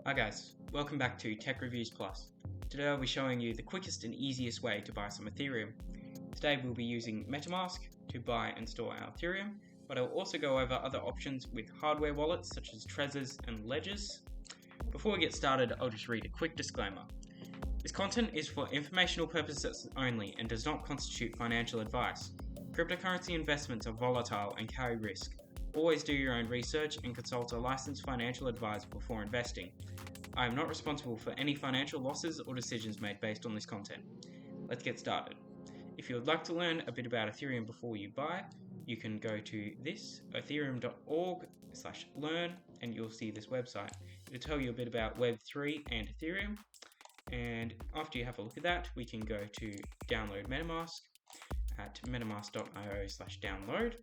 Hi guys, welcome back to Tech Reviews Plus. Today I'll be showing you the quickest and easiest way to buy some Ethereum. Today we'll be using MetaMask to buy and store our Ethereum, but I'll also go over other options with hardware wallets such as Trezors and Ledgers. Before we get started, I'll just read a quick disclaimer. This content is for informational purposes only and does not constitute financial advice. Cryptocurrency investments are volatile and carry risk. Always do your own research and consult a licensed financial advisor before investing. I am not responsible for any financial losses or decisions made based on this content. Let's get started. If you would like to learn a bit about Ethereum before you buy, you can go to this ethereum.org/learn and you'll see this website. It'll tell you a bit about Web3 and Ethereum. And after you have a look at that, we can go to download MetaMask at metamask.io/download.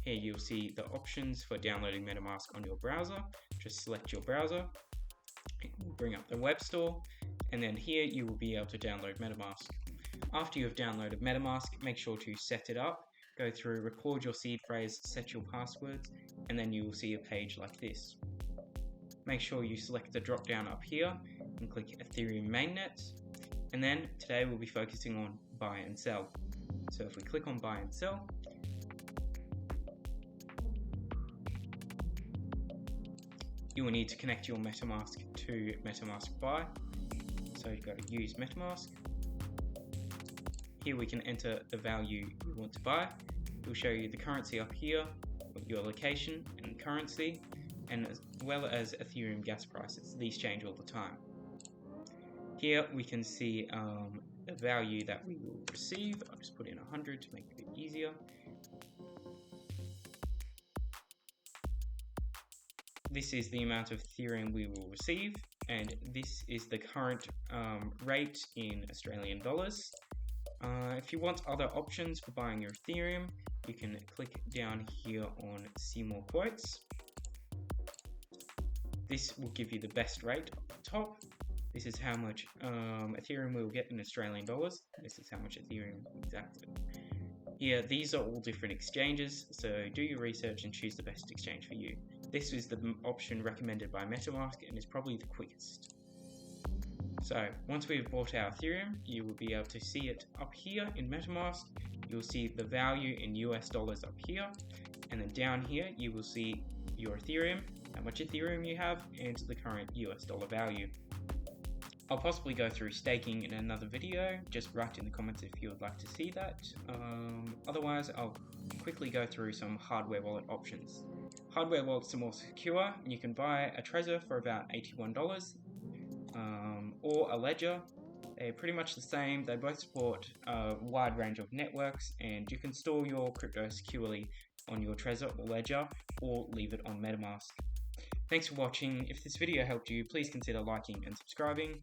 Here you'll see the options for downloading MetaMask on your browser. Just select your browser, it will bring up the web store, and then here you will be able to download MetaMask. After you have downloaded MetaMask, make sure to set it up, go through, record your seed phrase, set your passwords, and then you will see a page like this. Make sure you select the drop down up here and click Ethereum Mainnet, and then today we'll be focusing on buy and sell. So if we click on buy and sell, you will need to connect your MetaMask to MetaMask Buy. So you go to use MetaMask. Here we can enter the value we want to buy. It will show you the currency up here, your location and currency, and as well as Ethereum gas prices. These change all the time. Here we can see the value that we will receive. I'll just put in 100 to make it a bit easier. This is the amount of Ethereum we will receive, and this is the current rate in Australian dollars. If you want other options for buying your Ethereum, you can click down here on See More Quotes. This will give you the best rate at the top. This is how much Ethereum we will get in Australian dollars. This is how much Ethereum exactly. Here, these are all different exchanges, so do your research and choose the best exchange for you. This is the option recommended by MetaMask and is probably the quickest. So, once we've bought our Ethereum, you will be able to see it up here in MetaMask. You'll see the value in US dollars up here, and then down here you will see your Ethereum, how much Ethereum you have, and the current US dollar value. I'll possibly go through staking in another video, just write in the comments if you would like to see that. Otherwise, I'll quickly go through some hardware wallet options. Hardware wallets are more secure. You can buy a Trezor for about $81 or a Ledger. They're pretty much the same. They both support a wide range of networks, and you can store your crypto securely on your Trezor or Ledger or leave it on MetaMask. Thanks for watching. If this video helped you, please consider liking and subscribing.